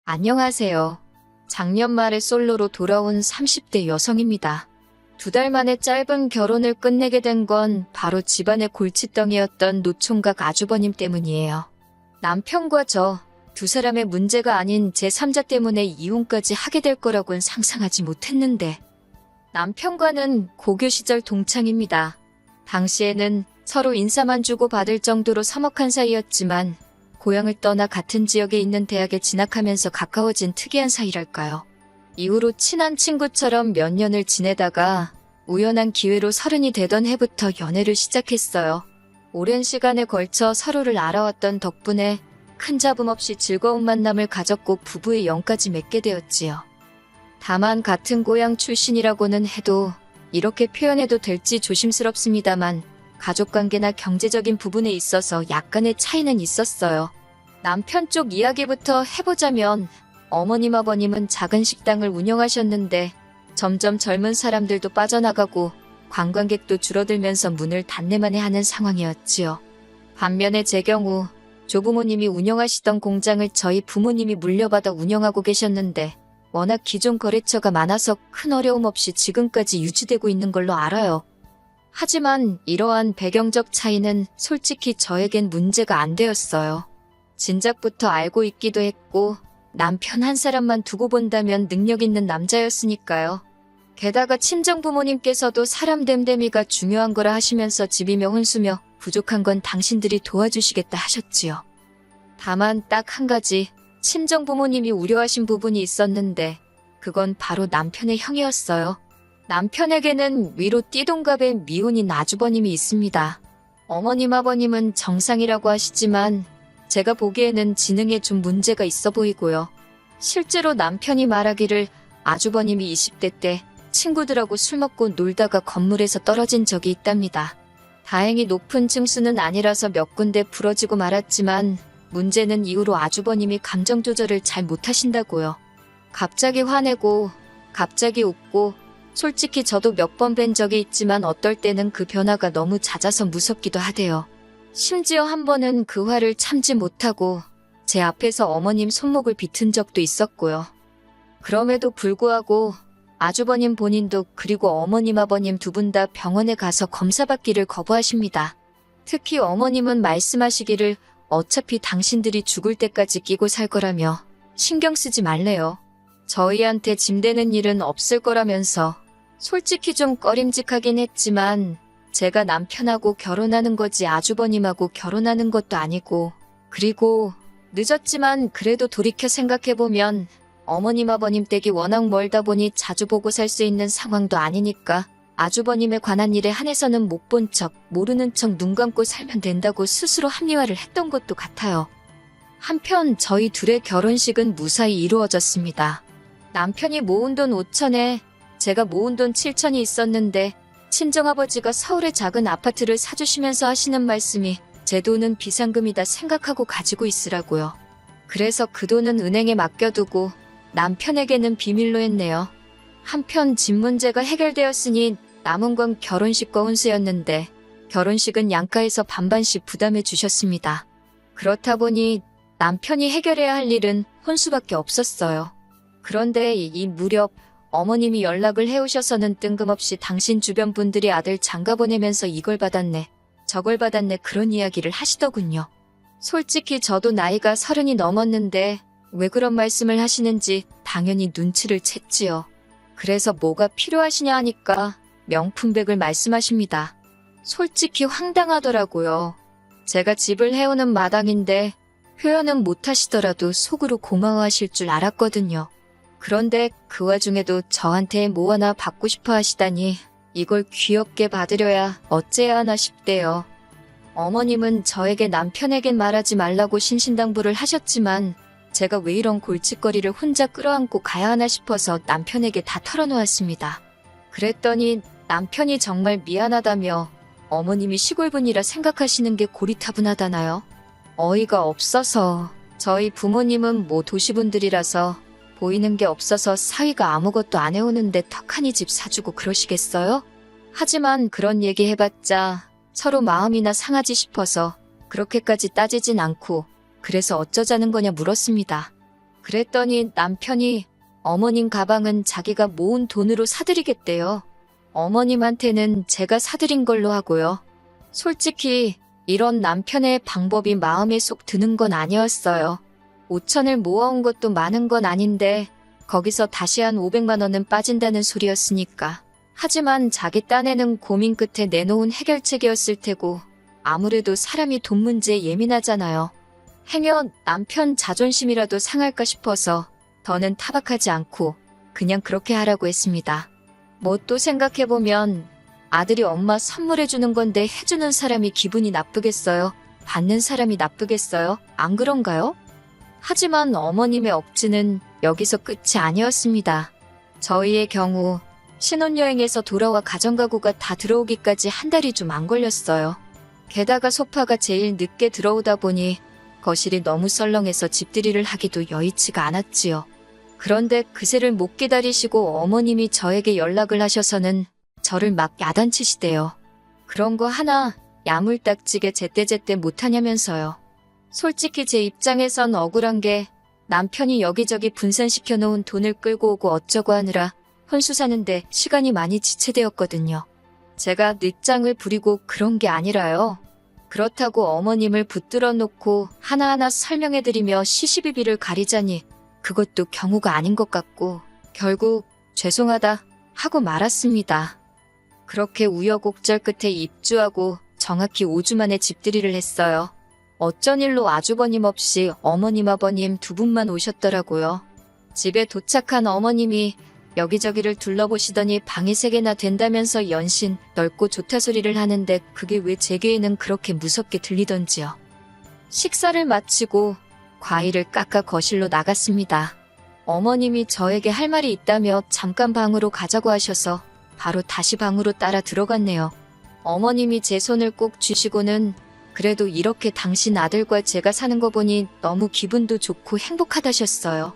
안녕하세요. 작년 말에 솔로로 돌아온 30대 여성입니다. 2달 만에 짧은 결혼을 끝내게 된 건 바로 집안의 골칫덩이였던 노총각 아주버님 때문이에요. 남편과 저 두 사람의 문제가 아닌 제3자 때문에 이혼까지 하게 될 거라고는 상상하지 못했는데 남편과는 고교 시절 동창입니다. 당시에는 서로 인사만 주고 받을 정도로 서먹한 사이였지만 고향을 떠나 같은 지역에 있는 대학에 진학하면서 가까워진 특이한 사이랄까요. 이후로 친한 친구처럼 몇 년을 지내다가 우연한 기회로 30이 되던 해부터 연애를 시작했어요. 오랜 시간에 걸쳐 서로를 알아왔던 덕분에 큰 잡음 없이 즐거운 만남을 가졌고 부부의 영까지 맺게 되었지요. 다만 같은 고향 출신이라고는 해도 이렇게 표현해도 될지 조심스럽습니다만 가족관계나 경제적인 부분에 있어서 약간의 차이는 있었어요. 남편 쪽 이야기부터 해보자면 어머님 아버님은 작은 식당을 운영하셨는데 점점 젊은 사람들도 빠져나가고 관광객도 줄어들면서 문을 닫네만에 하는 상황이었지요. 반면에 제 경우 조부모님이 운영하시던 공장을 저희 부모님이 물려받아 운영하고 계셨는데 워낙 기존 거래처가 많아서 큰 어려움 없이 지금까지 유지되고 있는 걸로 알아요. 하지만 이러한 배경적 차이는 솔직히 저에겐 문제가 안 되었어요. 진작부터 알고 있기도 했고 남편 한 사람만 두고 본다면 능력 있는 남자였으니까요. 게다가 친정부모님께서도 사람 됨됨이가 중요한 거라 하시면서 집이며 혼수며 부족한 건 당신들이 도와주시겠다 하셨지요. 다만 딱 한 가지 친정부모님이 우려하신 부분이 있었는데 그건 바로 남편의 형이었어요. 남편에게는 위로 띠동갑의 미혼인 아주버님이 있습니다. 어머님 아버님은 정상이라고 하시지만 제가 보기에는 지능에 좀 문제가 있어 보이고요. 실제로 남편이 말하기를 아주버님이 20대 때 친구들하고 술 먹고 놀다가 건물에서 떨어진 적이 있답니다. 다행히 높은 층수는 아니라서 몇 군데 부러지고 말았지만 문제는 이후로 아주버님이 감정 조절을 잘 못하신다고요. 갑자기 화내고 갑자기 웃고 솔직히 저도 몇 번 뵌 적이 있지만 어떨 때는 그 변화가 너무 잦아서 무섭기도 하대요. 심지어 한 번은 그 화를 참지 못하고 제 앞에서 어머님 손목을 비튼 적도 있었고요. 그럼에도 불구하고 아주버님 본인도 그리고 어머님 아버님 두 분 다 병원에 가서 검사받기를 거부하십니다. 특히 어머님은 말씀하시기를 어차피 당신들이 죽을 때까지 끼고 살 거라며 신경 쓰지 말래요. 저희한테 짐되는 일은 없을 거라면서 솔직히 좀 꺼림직하긴 했지만 제가 남편하고 결혼하는 거지 아주버님하고 결혼하는 것도 아니고 그리고 늦었지만 그래도 돌이켜 생각해보면 어머님 아버님 댁이 워낙 멀다 보니 자주 보고 살 수 있는 상황도 아니니까 아주버님에 관한 일에 한해서는 못 본 척, 모르는 척 눈 감고 살면 된다고 스스로 합리화를 했던 것도 같아요. 한편 저희 둘의 결혼식은 무사히 이루어졌습니다. 남편이 모은 돈 5천에 제가 모은 돈 7천이 있었는데 친정아버지가 서울에 작은 아파트를 사주시면서 하시는 말씀이 제 돈은 비상금이다 생각하고 가지고 있으라고요. 그래서 그 돈은 은행에 맡겨두고 남편에게는 비밀로 했네요. 한편 집 문제가 해결되었으니 남은 건 결혼식과 혼수였는데 결혼식은 양가에서 반반씩 부담해 주셨습니다. 그렇다 보니 남편이 해결해야 할 일은 혼수밖에 없었어요. 그런데 이 무렵 어머님이 연락을 해오셔서는 뜬금없이 당신 주변 분들이 아들 장가 보내면서 이걸 받았네, 저걸 받았네 그런 이야기를 하시더군요. 솔직히 저도 나이가 30이 넘었는데 왜 그런 말씀을 하시는지 당연히 눈치를 챘지요. 그래서 뭐가 필요하시냐 하니까 명품백을 말씀하십니다. 솔직히 황당하더라고요. 제가 집을 해오는 마당인데 표현은 못하시더라도 속으로 고마워하실 줄 알았거든요. 그런데 그 와중에도 저한테 뭐 하나 받고 싶어 하시다니 이걸 귀엽게 받으려야 어째야 하나 싶대요. 어머님은 저에게 남편에겐 말하지 말라고 신신당부를 하셨지만 제가 왜 이런 골칫거리를 혼자 끌어안고 가야 하나 싶어서 남편에게 다 털어놓았습니다. 그랬더니 남편이 정말 미안하다며 어머님이 시골분이라 생각하시는 게 고리타분하다나요? 어이가 없어서 저희 부모님은 뭐 도시분들이라서 보이는 게 없어서 사위가 아무것도 안 해오는데 턱하니 집 사주고 그러시겠어요? 하지만 그런 얘기 해봤자 서로 마음이나 상하지 싶어서 그렇게까지 따지진 않고 그래서 어쩌자는 거냐 물었습니다. 그랬더니 남편이 어머님 가방은 자기가 모은 돈으로 사드리겠대요. 어머님한테는 제가 사드린 걸로 하고요. 솔직히 이런 남편의 방법이 마음에 쏙 드는 건 아니었어요. 5천을 모아온 것도 많은 건 아닌데 거기서 다시 한 500만 원은 빠진다는 소리였으니까. 하지만 자기 딴에는 고민 끝에 내놓은 해결책이었을 테고 아무래도 사람이 돈 문제에 예민하잖아요. 행여 남편 자존심이라도 상할까 싶어서 더는 타박하지 않고 그냥 그렇게 하라고 했습니다. 뭐 또 생각해보면 아들이 엄마 선물해주는 건데 해주는 사람이 기분이 나쁘겠어요? 받는 사람이 나쁘겠어요? 안 그런가요? 하지만 어머님의 억지는 여기서 끝이 아니었습니다. 저희의 경우 신혼여행에서 돌아와 가정가구가 다 들어오기까지 한 달이 좀 안 걸렸어요. 게다가 소파가 제일 늦게 들어오다 보니 거실이 너무 썰렁해서 집들이를 하기도 여의치가 않았지요. 그런데 그새를 못 기다리시고 어머님이 저에게 연락을 하셔서는 저를 막 야단치시대요. 그런 거 하나 야물딱지게 제때제때 못하냐면서요. 솔직히 제 입장에선 억울한 게 남편이 여기저기 분산시켜 놓은 돈을 끌고 오고 어쩌고 하느라 혼수 사는데 시간이 많이 지체되었거든요. 제가 늦장을 부리고 그런 게 아니라요. 그렇다고 어머님을 붙들어 놓고 하나하나 설명해드리며 시시비비를 가리자니 그것도 경우가 아닌 것 같고 결국 죄송하다 하고 말았습니다. 그렇게 우여곡절 끝에 입주하고 정확히 5주 만에 집들이를 했어요. 어쩐 일로 아주버님 없이 어머님 아버님 두 분만 오셨더라고요. 집에 도착한 어머님이 여기저기를 둘러보시더니 방이 3개나 된다면서 연신 넓고 좋다 소리를 하는데 그게 왜 제 귀에는 그렇게 무섭게 들리던지요. 식사를 마치고 과일을 깎아 거실로 나갔습니다. 어머님이 저에게 할 말이 있다며 잠깐 방으로 가자고 하셔서 바로 다시 방으로 따라 들어갔네요. 어머님이 제 손을 꼭 쥐시고는 그래도 이렇게 당신 아들과 제가 사는 거 보니 너무 기분도 좋고 행복하다셨어요.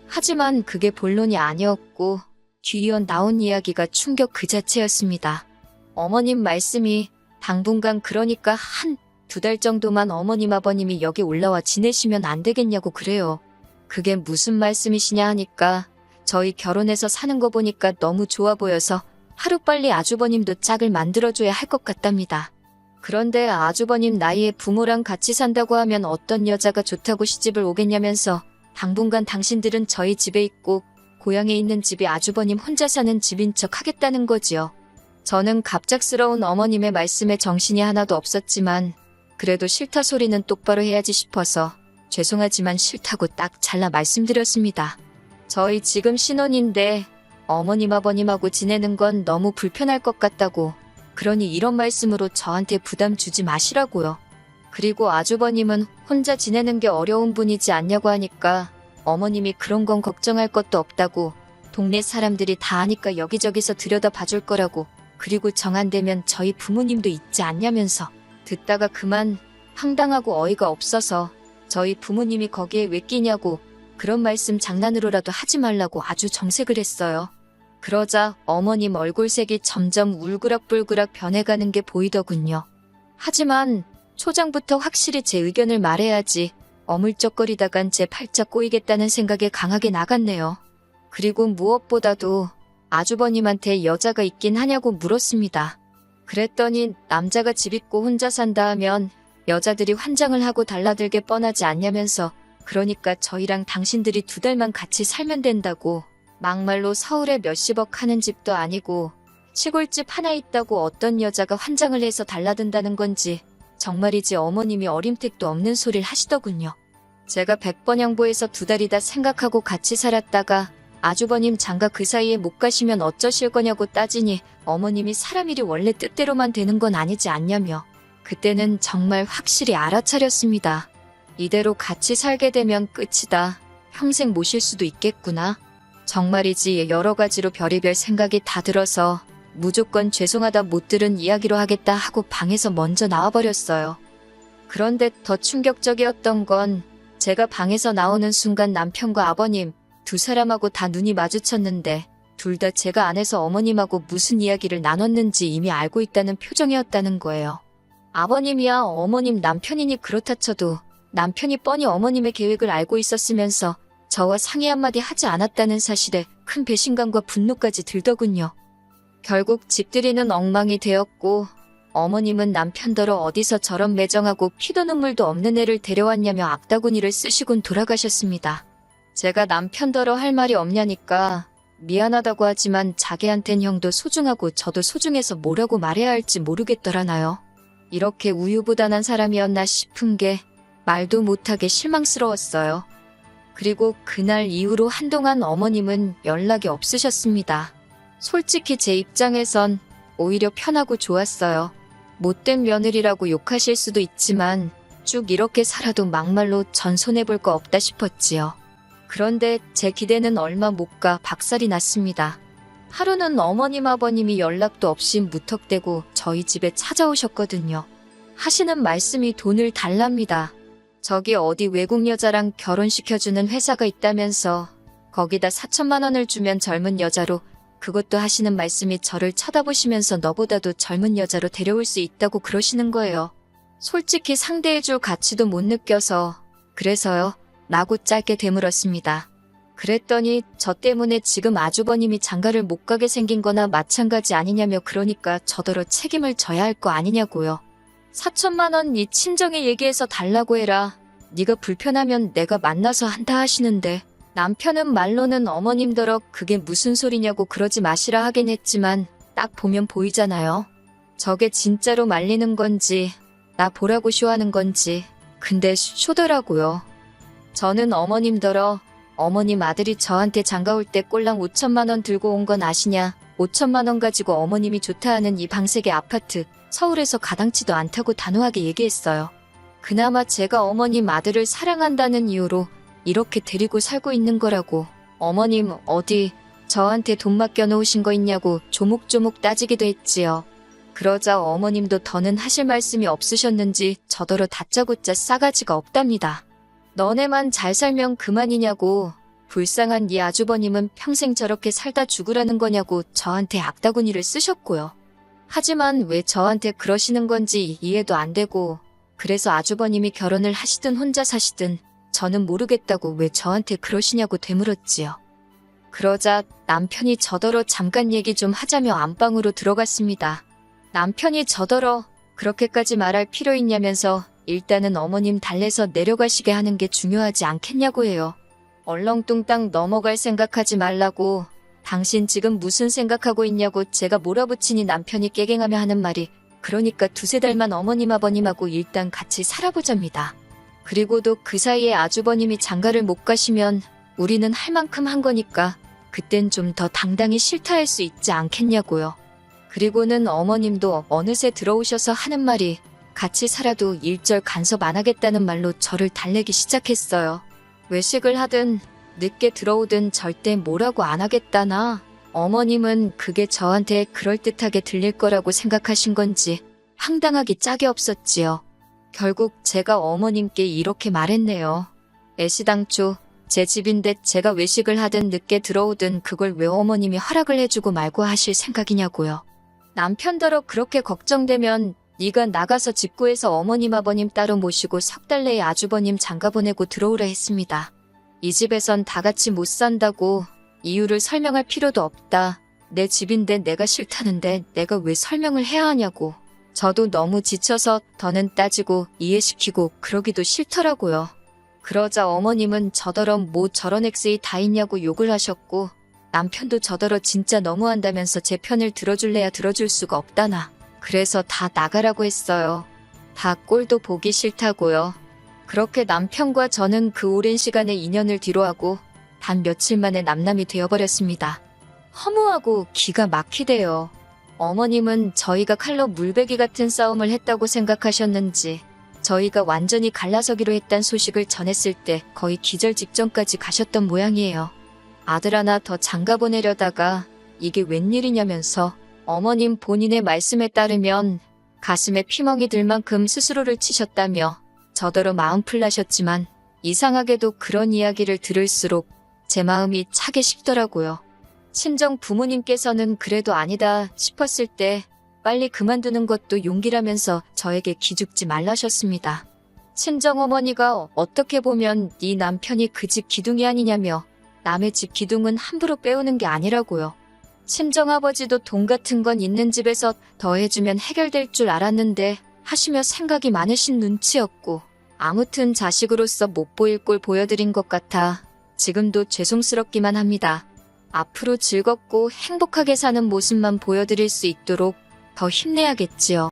하지만 그게 본론이 아니었고 뒤이어 나온 이야기가 충격 그 자체였습니다. 어머님 말씀이 당분간 그러니까 한 2달 정도만 어머님 아버님이 여기 올라와 지내시면 안 되겠냐고 그래요. 그게 무슨 말씀이시냐 하니까 저희 결혼해서 사는 거 보니까 너무 좋아 보여서 하루빨리 아주버님도 짝을 만들어줘야 할 것 같답니다. 그런데 아주버님 나이에 부모랑 같이 산다고 하면 어떤 여자가 좋다고 시집을 오겠냐면서 당분간 당신들은 저희 집에 있고 고향에 있는 집이 아주버님 혼자 사는 집인 척 하겠다는 거지요. 저는 갑작스러운 어머님의 말씀에 정신이 하나도 없었지만 그래도 싫다 소리는 똑바로 해야지 싶어서 죄송하지만 싫다고 딱 잘라 말씀드렸습니다. 저희 지금 신혼인데 어머님 아버님하고 지내는 건 너무 불편할 것 같다고 그러니 이런 말씀으로 저한테 부담 주지 마시라고요. 그리고 아주버님은 혼자 지내는 게 어려운 분이지 않냐고 하니까 어머님이 그런 건 걱정할 것도 없다고 동네 사람들이 다 아니까 여기저기서 들여다 봐줄 거라고 그리고 정 안 되면 저희 부모님도 있지 않냐면서 듣다가 그만 황당하고 어이가 없어서 저희 부모님이 거기에 왜 끼냐고 그런 말씀 장난으로라도 하지 말라고 아주 정색을 했어요. 그러자 어머님 얼굴색이 점점 울그락불그락 변해가는 게 보이더군요. 하지만 초장부터 확실히 제 의견을 말해야지 어물쩍거리다간 제 팔자 꼬이겠다는 생각에 강하게 나갔네요. 그리고 무엇보다도 아주버님한테 여자가 있긴 하냐고 물었습니다. 그랬더니 남자가 집 있고 혼자 산다 하면 여자들이 환장을 하고 달라들게 뻔하지 않냐면서 그러니까 저희랑 당신들이 2달만 같이 살면 된다고 막말로 서울에 몇십억 하는 집도 아니고 시골집 하나 있다고 어떤 여자가 환장을 해서 달라든다는 건지 정말이지 어머님이 어림택도 없는 소리를 하시더군요. 제가 100번 양보해서 2달이다 생각하고 같이 살았다가 아주버님 장가 그 사이에 못 가시면 어쩌실 거냐고 따지니 어머님이 사람 일이 원래 뜻대로만 되는 건 아니지 않냐며 그때는 정말 확실히 알아차렸습니다. 이대로 같이 살게 되면 끝이다. 평생 모실 수도 있겠구나. 정말이지 여러 가지로 별의별 생각이 다 들어서 무조건 죄송하다 못 들은 이야기로 하겠다 하고 방에서 먼저 나와버렸어요. 그런데 더 충격적이었던 건 제가 방에서 나오는 순간 남편과 아버님 두 사람하고 다 눈이 마주쳤는데 둘 다 제가 안에서 어머님하고 무슨 이야기를 나눴는지 이미 알고 있다는 표정이었다는 거예요. 아버님이야 어머님 남편이니 그렇다 쳐도 남편이 뻔히 어머님의 계획을 알고 있었으면서 저와 상의 한마디 하지 않았다는 사실에 큰 배신감과 분노까지 들더군요. 결국 집들이는 엉망이 되었고 어머님은 남편더러 어디서 저런 매정하고 피도 눈물도 없는 애를 데려왔냐며 악다구니를 쓰시곤 돌아가셨습니다. 제가 남편더러 할 말이 없냐니까 미안하다고 하지만 자기한텐 형도 소중하고 저도 소중해서 뭐라고 말해야 할지 모르겠더라나요. 이렇게 우유부단한 사람이었나 싶은 게 말도 못하게 실망스러웠어요. 그리고 그날 이후로 한동안 어머님은 연락이 없으셨습니다. 솔직히 제 입장에선 오히려 편하고 좋았어요. 못된 며느리라고 욕하실 수도 있지만 쭉 이렇게 살아도 막말로 전 손해볼 거 없다 싶었지요. 그런데 제 기대는 얼마 못 가 박살이 났습니다. 하루는 어머님 아버님이 연락도 없이 무턱대고 저희 집에 찾아오셨거든요. 하시는 말씀이 돈을 달랍니다. 저기 어디 외국 여자랑 결혼시켜주는 회사가 있다면서 거기다 4천만 원을 주면 젊은 여자로, 그것도 하시는 말씀이 저를 쳐다보시면서 너보다도 젊은 여자로 데려올 수 있다고 그러시는 거예요. 솔직히 상대해줄 가치도 못 느껴서 그래서요 라고 짧게 되물었습니다. 그랬더니 저 때문에 지금 아주버님이 장가를 못 가게 생긴 거나 마찬가지 아니냐며 그러니까 저더러 책임을 져야 할 거 아니냐고요. 4천만 원 네 친정에 얘기해서 달라고 해라. 네가 불편하면 내가 만나서 한다 하시는데 남편은 말로는 어머님더러 그게 무슨 소리냐고 그러지 마시라 하긴 했지만 딱 보면 보이잖아요. 저게 진짜로 말리는 건지 나 보라고 쇼하는 건지. 근데 쇼더라고요. 저는 어머님더러 어머님 아들이 저한테 장가 올 때 꼴랑 5천만 원 들고 온 건 아시냐. 5천만 원 가지고 어머님이 좋다 하는 이 방색의 아파트 서울에서 가당치도 않다고 단호하게 얘기했어요. 그나마 제가 어머님 아들을 사랑한다는 이유로 이렇게 데리고 살고 있는 거라고. 어머님 어디 저한테 돈 맡겨놓으신 거 있냐고 조목조목 따지기도 했지요. 그러자 어머님도 더는 하실 말씀이 없으셨는지 저더러 다짜고짜 싸가지가 없답니다. 너네만 잘 살면 그만이냐고. 불쌍한 네 아주버님은 평생 저렇게 살다 죽으라는 거냐고 저한테 악다구니를 쓰셨고요. 하지만 왜 저한테 그러시는 건지 이해도 안 되고, 그래서 아주버님이 결혼을 하시든 혼자 사시든 저는 모르겠다고 왜 저한테 그러시냐고 되물었지요. 그러자 남편이 저더러 잠깐 얘기 좀 하자며 안방으로 들어갔습니다. 남편이 저더러 그렇게까지 말할 필요 있냐면서 일단은 어머님 달래서 내려가시게 하는 게 중요하지 않겠냐고 해요. 얼렁뚱땅 넘어갈 생각하지 말라고. 당신 지금 무슨 생각하고 있냐고 제가 몰아붙이니 남편이 깨갱하며 하는 말이, 그러니까 두세 달만 어머님 아버님하고 일단 같이 살아보자입니다. 그리고도 그 사이에 아주버님이 장가를 못 가시면 우리는 할 만큼 한 거니까 그땐 좀 더 당당히 싫다 할 수 있지 않겠냐고요. 그리고는 어머님도 어느새 들어오셔서 하는 말이, 같이 살아도 일절 간섭 안 하겠다는 말로 저를 달래기 시작했어요. 외식을 하든 늦게 들어오든 절대 뭐라고 안 하겠다나. 어머님은 그게 저한테 그럴듯하게 들릴 거라고 생각하신 건지 황당하기 짝이 없었지요. 결국 제가 어머님께 이렇게 말했네요. 애시당초 제 집인데 제가 외식을 하든 늦게 들어오든 그걸 왜 어머님이 허락을 해주고 말고 하실 생각이냐고요. 남편더러 그렇게 걱정되면 네가 나가서 집 구해서 어머님 아버님 따로 모시고 석 달 내에 아주버님 장가 보내고 들어오라 했습니다. 이 집에선 다 같이 못 산다고. 이유를 설명할 필요도 없다. 내 집인데 내가 싫다는데 내가 왜 설명을 해야 하냐고. 저도 너무 지쳐서 더는 따지고 이해시키고 그러기도 싫더라고요. 그러자 어머님은 저더러 뭐 저런 엑스이 다 있냐고 욕을 하셨고, 남편도 저더러 진짜 너무한다면서 제 편을 들어줄래야 들어줄 수가 없다나. 그래서 다 나가라고 했어요. 다 꼴도 보기 싫다고요. 그렇게 남편과 저는 그 오랜 시간의 인연을 뒤로하고 단 며칠 만에 남남이 되어버렸습니다. 허무하고 기가 막히대요. 어머님은 저희가 칼로 물베기 같은 싸움을 했다고 생각하셨는지 저희가 완전히 갈라서기로 했단 소식을 전했을 때 거의 기절 직전까지 가셨던 모양이에요. 아들 하나 더 장가 보내려다가 이게 웬일이냐면서 어머님 본인의 말씀에 따르면 가슴에 피멍이 들 만큼 스스로를 치셨다며 저더러 마음 풀나셨지만 이상하게도 그런 이야기를 들을수록 제 마음이 차게 식더라고요. 친정 부모님께서는 그래도 아니다 싶었을 때 빨리 그만두는 것도 용기라면서 저에게 기죽지 말라셨습니다. 친정어머니가 어떻게 보면 네 남편이 그 집 기둥이 아니냐며 남의 집 기둥은 함부로 빼오는 게 아니라고요. 친정아버지도 돈 같은 건 있는 집에서 더해주면 해결될 줄 알았는데 하시며 생각이 많으신 눈치였고 아무튼 자식으로서 못 보일 꼴 보여드린 것 같아 지금도 죄송스럽기만 합니다. 앞으로 즐겁고 행복하게 사는 모습만 보여드릴 수 있도록 더 힘내야겠지요.